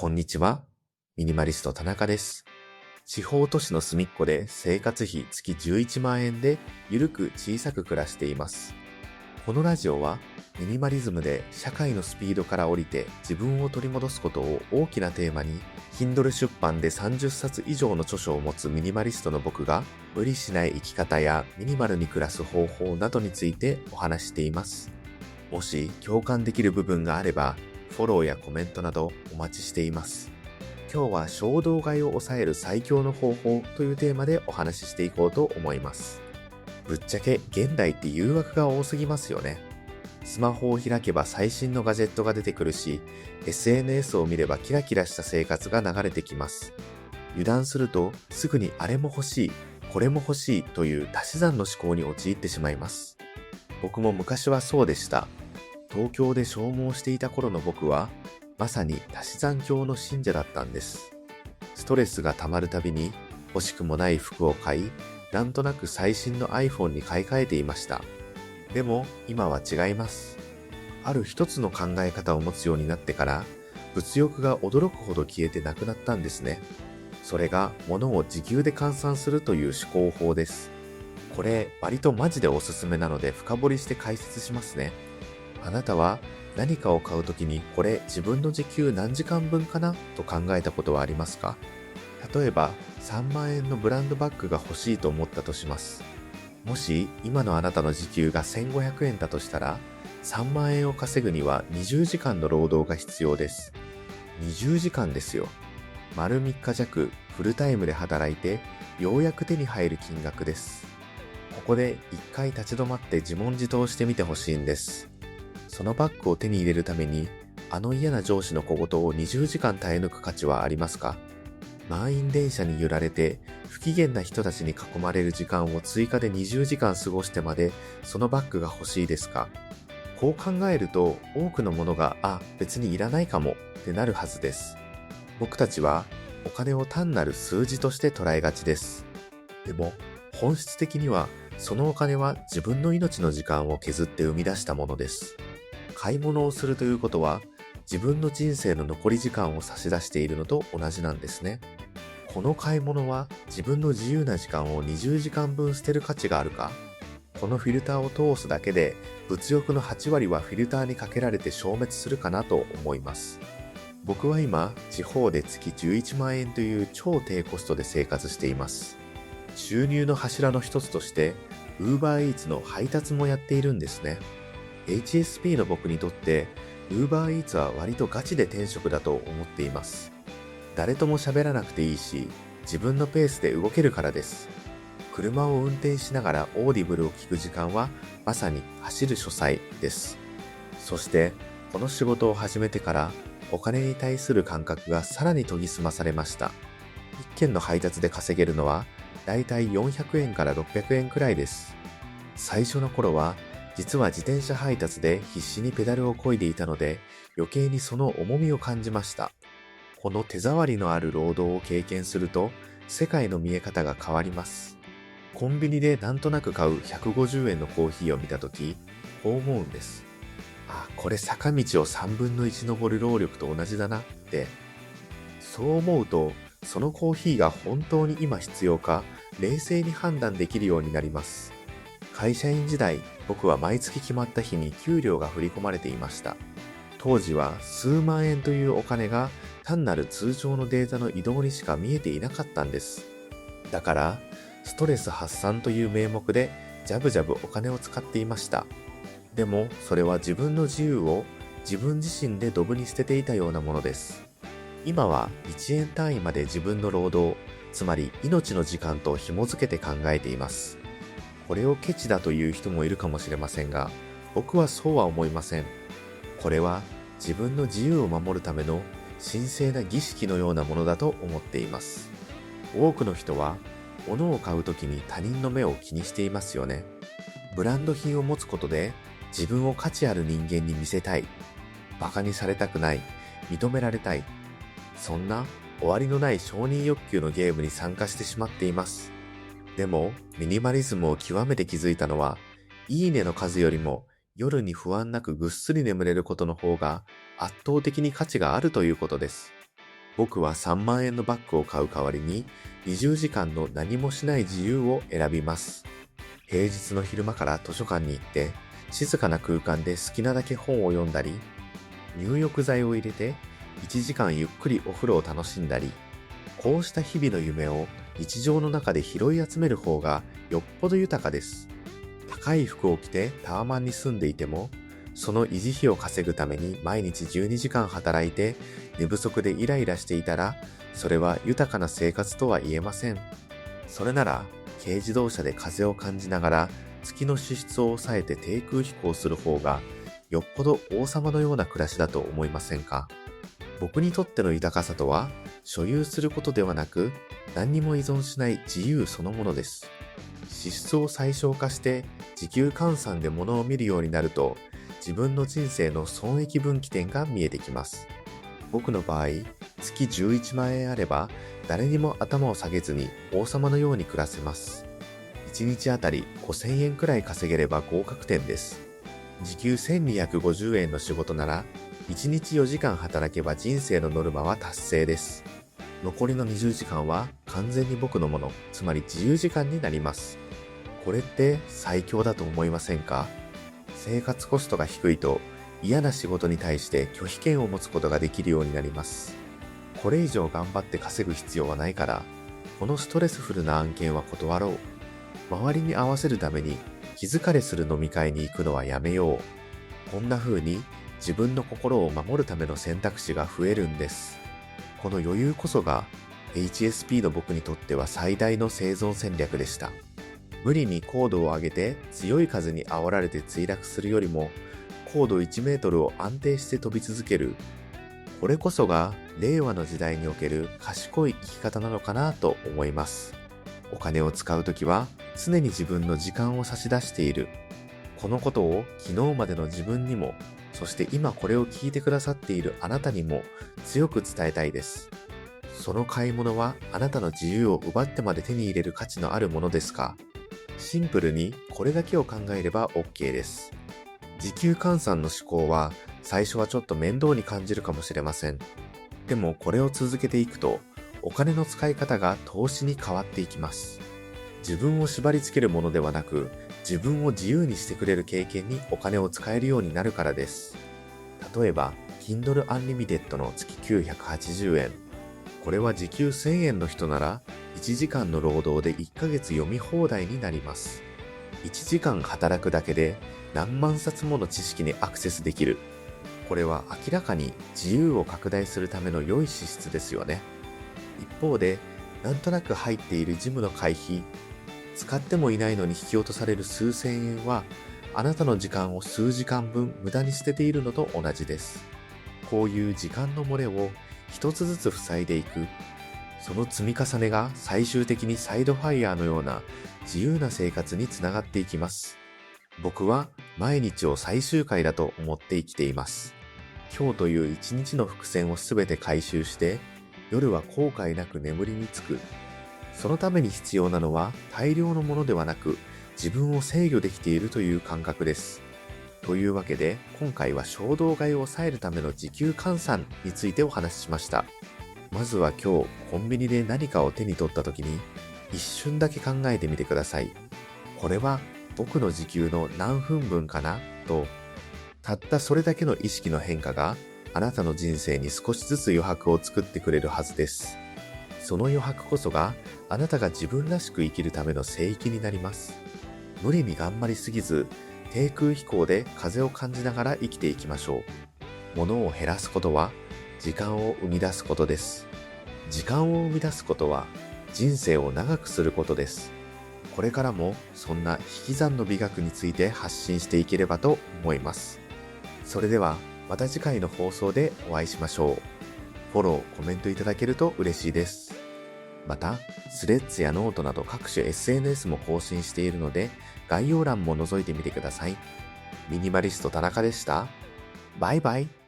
こんにちは。ミニマリスト田中です。地方都市の隅っこで生活費月11万円でゆるく小さく暮らしています。このラジオはミニマリズムで社会のスピードから降りて自分を取り戻すことを大きなテーマに Kindle 出版で30冊以上の著書を持つミニマリストの僕が無理しない生き方やミニマルに暮らす方法などについてお話しています。もし共感できる部分があればフォローやコメントなどお待ちしています。今日は衝動買いを抑える最強の方法というテーマでお話ししていこうと思います。ぶっちゃけ現代って誘惑が多すぎますよね。スマホを開けば最新のガジェットが出てくるし、SNS を見ればキラキラした生活が流れてきます。油断するとすぐにあれも欲しい、これも欲しいという足し算の思考に陥ってしまいます。僕も昔はそうでした。東京で消耗していた頃の僕は、まさに足し算教の信者だったんです。ストレスが溜まるたびに欲しくもない服を買い、なんとなく最新の iPhone に買い替えていました。でも今は違います。ある一つの考え方を持つようになってから、物欲が驚くほど消えてなくなったんですね。それが物を時給で換算するという思考法です。これ割とマジでおすすめなので深掘りして解説しますね。あなたは何かを買うときにこれ自分の時給何時間分かなと考えたことはありますか？例えば3万円のブランドバッグが欲しいと思ったとします。もし今のあなたの時給が1500円だとしたら3万円を稼ぐには20時間の労働が必要です。20時間ですよ。丸3日弱フルタイムで働いてようやく手に入る金額です。ここで一回立ち止まって自問自答してみてほしいんです。そのバッグを手に入れるために、あの嫌な上司の小言を20時間耐え抜く価値はありますか？満員電車に揺られて、不機嫌な人たちに囲まれる時間を追加で20時間過ごしてまで、そのバッグが欲しいですか？こう考えると、多くのものが、別にいらないかもってなるはずです。僕たちは、お金を単なる数字として捉えがちです。でも、本質的には、そのお金は自分の命の時間を削って生み出したものです。買い物をするということは自分の人生の残り時間を差し出しているのと同じなんですね。この買い物は自分の自由な時間を20時間分捨てる価値があるか？このフィルターを通すだけで物欲の8割はフィルターにかけられて消滅するかなと思います。僕は今地方で月11万円という超低コストで生活しています。収入の柱の一つとして UberEats の配達もやっているんですね。HSP の僕にとって UberEats は割とガチで転職だと思っています。誰とも喋らなくていいし、自分のペースで動けるからです。車を運転しながらオーディブルを聞く時間はまさに走る書斎です。そしてこの仕事を始めてからお金に対する感覚がさらに研ぎ澄まされました。一件の配達で稼げるのはだいたい400円から600円くらいです。最初の頃は実は自転車配達で必死にペダルを漕いでいたので余計にその重みを感じました。この手触りのある労働を経験すると世界の見え方が変わります。コンビニでなんとなく買う150円のコーヒーを見たとき、こう思うんです。これ坂道を3分の1登る労力と同じだなって。そう思うと、そのコーヒーが本当に今必要か冷静に判断できるようになります。会社員時代、僕は毎月決まった日に給料が振り込まれていました。当時は数万円というお金が単なる通常のデータの移動にしか見えていなかったんです。だから、ストレス発散という名目でジャブジャブお金を使っていました。でも、それは自分の自由を自分自身でドブに捨てていたようなものです。今は1円単位まで自分の労働、つまり命の時間と紐づけて考えています。これをケチだという人もいるかもしれませんが、僕はそうは思いません。これは自分の自由を守るための神聖な儀式のようなものだと思っています。多くの人は物を買うときに他人の目を気にしていますよね。ブランド品を持つことで自分を価値ある人間に見せたい。バカにされたくない。認められたい。そんな終わりのない承認欲求のゲームに参加してしまっています。でも、ミニマリズムを極めて気づいたのは、いいねの数よりも夜に不安なくぐっすり眠れることの方が圧倒的に価値があるということです。僕は3万円のバッグを買う代わりに20時間の何もしない自由を選びます。平日の昼間から図書館に行って静かな空間で好きなだけ本を読んだり、入浴剤を入れて1時間ゆっくりお風呂を楽しんだり、こうした日々の夢を日常の中で拾い集める方がよっぽど豊かです。高い服を着てタワマンに住んでいても、その維持費を稼ぐために毎日12時間働いて寝不足でイライラしていたら、それは豊かな生活とは言えません。それなら、軽自動車で風を感じながら月の支出を抑えて低空飛行する方が、よっぽど王様のような暮らしだと思いませんか？僕にとっての豊かさとは、所有することではなく、何にも依存しない自由そのものです。支出を最小化して時給換算で物を見るようになると、自分の人生の損益分岐点が見えてきます。僕の場合、月11万円あれば、誰にも頭を下げずに王様のように暮らせます。1日あたり5000円くらい稼げれば合格点です。時給1250円の仕事なら、1日4時間働けば人生のノルマは達成です。残りの20時間は完全に僕のもの、つまり自由時間になります。これって最強だと思いませんか？生活コストが低いと嫌な仕事に対して拒否権を持つことができるようになります。これ以上頑張って稼ぐ必要はないから、このストレスフルな案件は断ろう。周りに合わせるために気疲れする飲み会に行くのはやめよう。こんな風に自分の心を守るための選択肢が増えるんです。この余裕こそが HSP の僕にとっては最大の生存戦略でした。無理に高度を上げて強い風に煽られて墜落するよりも、高度1メートルを安定して飛び続ける。これこそが令和の時代における賢い生き方なのかなと思います。お金を使うときは常に自分の時間を差し出している。このことを昨日までの自分にも、そして今これを聞いてくださっているあなたにも強く伝えたいです。その買い物はあなたの自由を奪ってまで手に入れる価値のあるものですか？シンプルにこれだけを考えれば OK です。時給換算の思考は最初はちょっと面倒に感じるかもしれません。でもこれを続けていくと、お金の使い方が投資に変わっていきます。自分を縛り付けるものではなく、自分を自由にしてくれる経験にお金を使えるようになるからです。例えば、Kindle Unlimited の月980円。これは時給1000円の人なら、1時間の労働で1ヶ月読み放題になります。1時間働くだけで何万冊もの知識にアクセスできる。これは明らかに自由を拡大するための良い資質ですよね。一方で、なんとなく入っているジムの会費、使ってもいないのに引き落とされる数千円は、あなたの時間を数時間分無駄に捨てているのと同じです。こういう時間の漏れを一つずつ塞いでいく。その積み重ねが最終的にサイドファイヤーのような自由な生活につながっていきます。僕は毎日を最終回だと思って生きています。今日という一日の伏線をすべて回収して、夜は後悔なく眠りにつく。そのために必要なのは大量のものではなく、自分を制御できているという感覚です。というわけで、今回は衝動買いを抑えるための時給換算についてお話ししました。まずは今日、コンビニで何かを手に取った時に、一瞬だけ考えてみてください。これは僕の時給の何分分かなと、たったそれだけの意識の変化が、あなたの人生に少しずつ余白を作ってくれるはずです。その余白こそが、あなたが自分らしく生きるための聖域になります。無理に頑張りすぎず、低空飛行で風を感じながら生きていきましょう。物を減らすことは、時間を生み出すことです。時間を生み出すことは、人生を長くすることです。これからもそんな引き算の美学について発信していければと思います。それではまた次回の放送でお会いしましょう。フォロー、コメントいただけると嬉しいです。また、スレッズやノートなど各種 SNS も更新しているので、概要欄も覗いてみてください。ミニマリスト田中でした。バイバイ。